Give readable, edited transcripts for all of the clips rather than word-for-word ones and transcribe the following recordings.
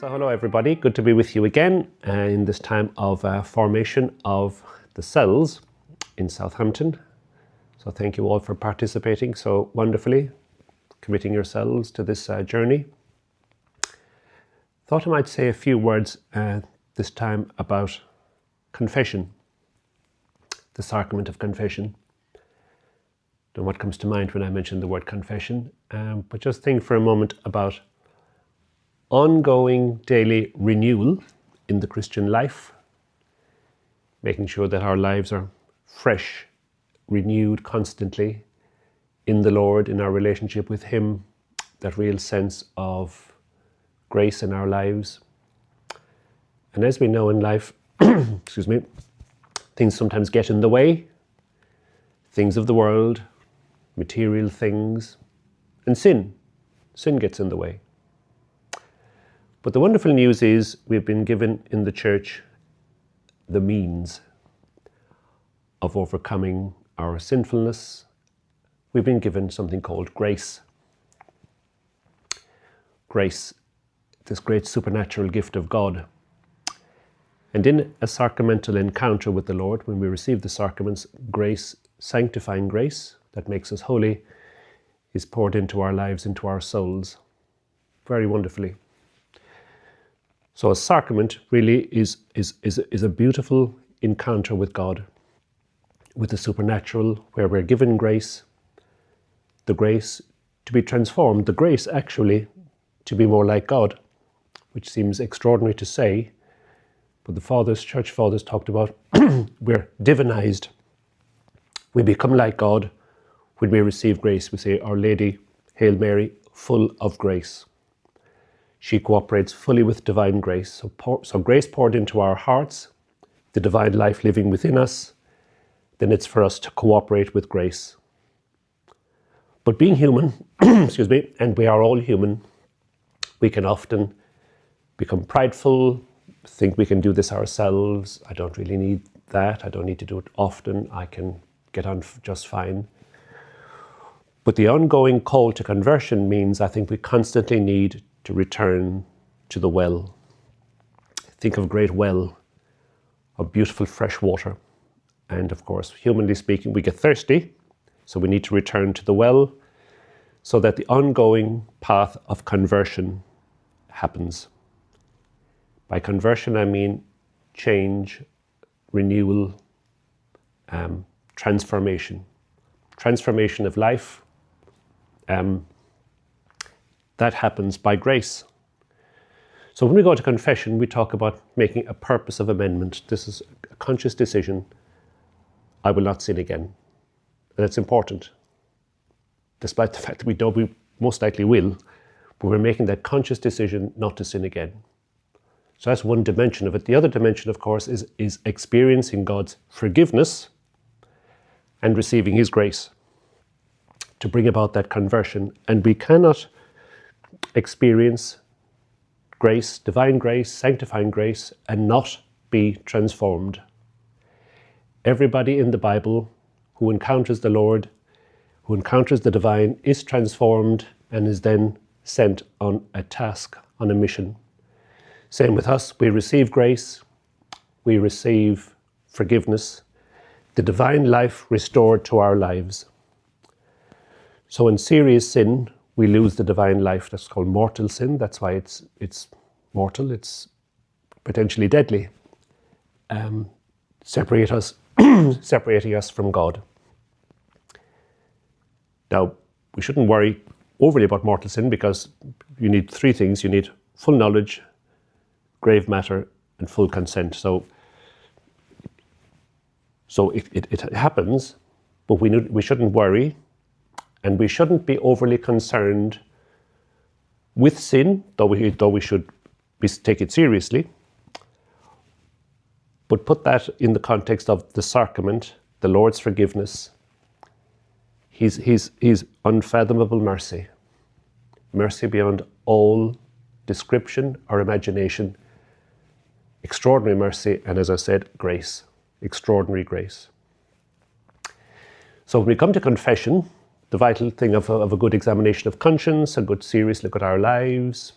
So hello everybody, good to be with you again in this time of formation of the cells in Southampton. So thank you all for participating so wonderfully, committing yourselves to this journey. Thought I might say a few words this time about confession, the sacrament of confession. Don't know what comes to mind when I mention the word confession, but just think for a moment about ongoing daily renewal in the Christian life, making sure that our lives are fresh, renewed constantly in the Lord, in our relationship with Him, that real sense of grace in our lives. And as we know in life, excuse me, things sometimes get in the way, things of the world, material things, and sin gets in the way. But the wonderful news is we've been given in the church the means of overcoming our sinfulness. We've been given something called grace. Grace, this great supernatural gift of God. And in a sacramental encounter with the Lord, when we receive the sacraments, grace, sanctifying grace that makes us holy, is poured into our lives, into our souls, very wonderfully. So a sacrament really is a beautiful encounter with God, with the supernatural, where we're given grace, the grace to be transformed, the grace actually to be more like God, which seems extraordinary to say, but the fathers, church fathers talked about we're divinized. We become like God when we receive grace. We say, Our Lady, Hail Mary, full of grace. She cooperates fully with divine grace. So grace poured into our hearts, the divine life living within us, then it's for us to cooperate with grace. But being human, excuse me, and we are all human, we can often become prideful, think we can do this ourselves. I don't really need that. I don't need to do it often. I can get on just fine. But the ongoing call to conversion means I think we constantly need to return to the well. Think of a great well of beautiful fresh water. And of course, humanly speaking, we get thirsty. So we need to return to the well so that the ongoing path of conversion happens. By conversion, I mean change, renewal, transformation. Transformation of life. That happens by grace. So when we go to confession, we talk about making a purpose of amendment. This is a conscious decision. I will not sin again. And it's important, despite the fact that we know we most likely will, but we're making that conscious decision not to sin again. So that's one dimension of it. The other dimension, of course, is experiencing God's forgiveness and receiving His grace to bring about that conversion. And we cannot experience grace, divine grace, sanctifying grace, and not be transformed. Everybody in the Bible who encounters the Lord, who encounters the divine, is transformed and is then sent on a task, on a mission. Same with us. We receive grace, we receive forgiveness, the divine life restored to our lives. So in serious sin, we lose the divine life. That's called mortal sin. That's why it's mortal. It's potentially deadly. Separating us from God. Now, we shouldn't worry overly about mortal sin because you need three things. You need full knowledge, grave matter, and full consent. So it happens, but we shouldn't worry. And we shouldn't be overly concerned with sin, though we should take it seriously. But put that in the context of the sacrament, the Lord's forgiveness, His unfathomable mercy, mercy beyond all description or imagination, extraordinary mercy, and as I said, grace, extraordinary grace. So when we come to confession, the vital thing of a good examination of conscience, a good serious look at our lives,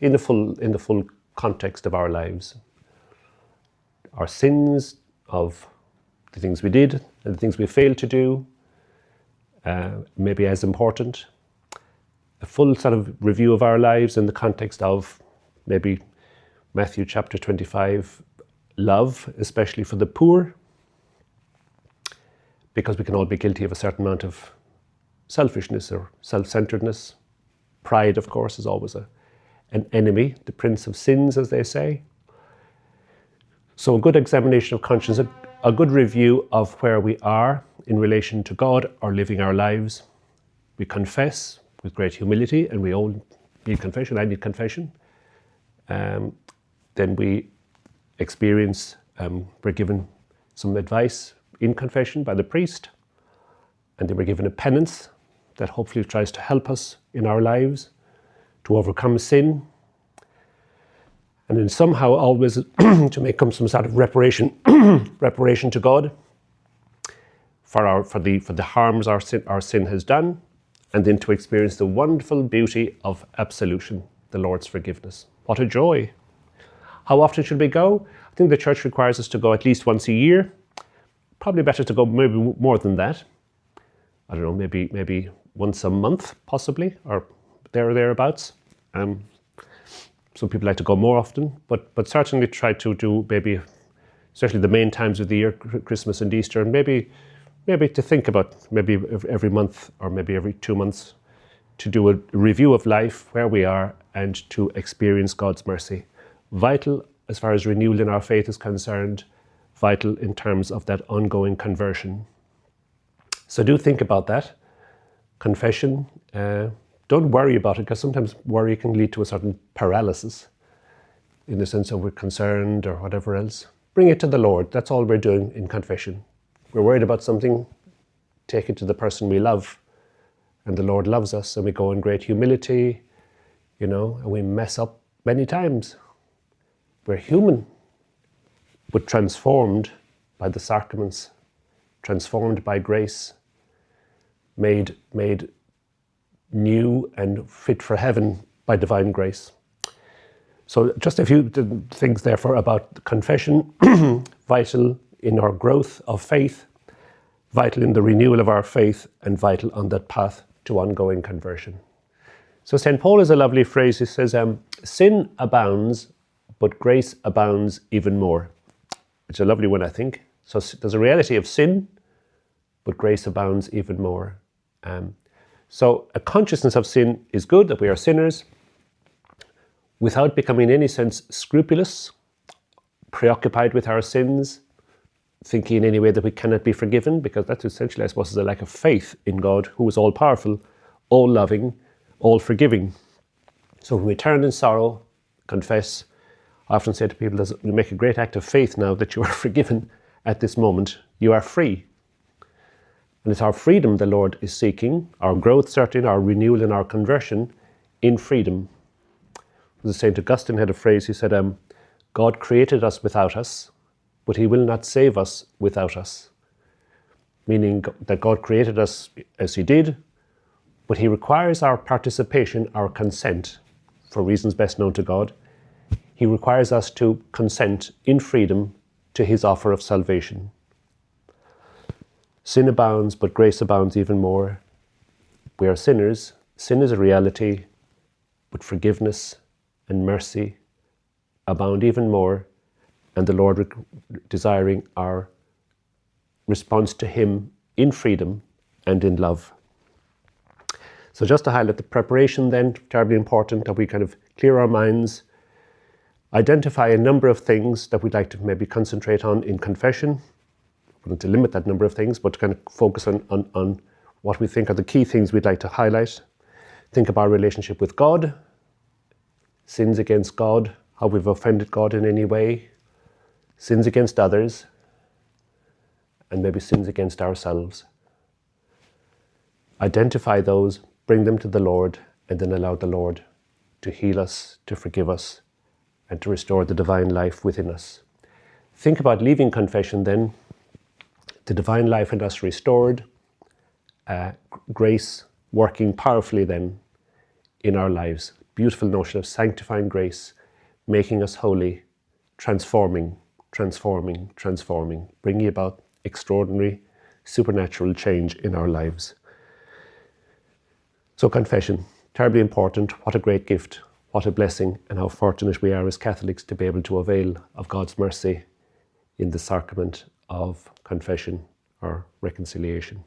in the full context of our lives. Our sins of the things we did and the things we failed to do, maybe as important. A full sort of review of our lives in the context of maybe Matthew chapter 25, love, especially for the poor, because we can all be guilty of a certain amount of selfishness or self-centeredness. Pride, of course, is always an enemy, the prince of sins, as they say. So a good examination of conscience, a good review of where we are in relation to God or living our lives. We confess with great humility, and we all need confession. I need confession. Then we experience, we're given some advice in confession by the priest, and then we're given a penance that hopefully tries to help us in our lives to overcome sin, and then somehow always to make some sort of reparation to God for the harms our sin has done, and then to experience the wonderful beauty of absolution, the Lord's forgiveness. What a joy! How often should we go? I think the church requires us to go at least once a year. Probably better to go maybe more than that. I don't know, maybe once a month, possibly, or there or thereabouts. Some people like to go more often, but certainly try to do maybe, especially the main times of the year, Christmas and Easter, and maybe to think about maybe every month or maybe every 2 months to do a review of life, where we are, and to experience God's mercy. Vital as far as renewal in our faith is concerned, vital in terms of that ongoing conversion. So do think about that. Confession, don't worry about it, because sometimes worry can lead to a certain paralysis in the sense of we're concerned or whatever else. Bring it to the Lord. That's all we're doing in confession. We're worried about something, take it to the person we love, and the Lord loves us, and we go in great humility, and we mess up many times. We're human, but transformed by the sacraments, transformed by grace, made new and fit for heaven by divine grace. So just a few things therefore about confession, vital in our growth of faith, vital in the renewal of our faith, and vital on that path to ongoing conversion. So St. Paul has a lovely phrase. He says, sin abounds, but grace abounds even more. It's a lovely one, I think. So there's a reality of sin, but grace abounds even more. So a consciousness of sin is good, that we are sinners, without becoming in any sense scrupulous, preoccupied with our sins, thinking in any way that we cannot be forgiven, because that's essentially, I suppose, is a lack of faith in God, who is all-powerful, all-loving, all-forgiving. So when we turn in sorrow, confess, I often say to people, you make a great act of faith now that you are forgiven at this moment. You are free. And it's our freedom the Lord is seeking, our growth certainly, our renewal and our conversion in freedom. St. Augustine had a phrase, he said, God created us without us, but he will not save us without us. Meaning that God created us as he did, but he requires our participation, our consent, for reasons best known to God. He requires us to consent in freedom to his offer of salvation. Sin abounds, but grace abounds even more. We are sinners. Sin is a reality, but forgiveness and mercy abound even more, and the Lord desiring our response to him in freedom and in love. So just to highlight the preparation then, terribly important that we kind of clear our minds, identify a number of things that we'd like to maybe concentrate on in confession. We want to limit that number of things, but to kind of focus on what we think are the key things we'd like to highlight. Think about our relationship with God, sins against God, how we've offended God in any way, sins against others, and maybe sins against ourselves. Identify those, bring them to the Lord, and then allow the Lord to heal us, to forgive us, and to restore the divine life within us. Think about leaving confession then, the divine life in us restored, grace working powerfully then in our lives. Beautiful notion of sanctifying grace making us holy, transforming, bringing about extraordinary supernatural change in our lives. So confession, terribly important. What a great gift, what a blessing, and how fortunate we are as Catholics to be able to avail of God's mercy in the sacrament of confession or reconciliation.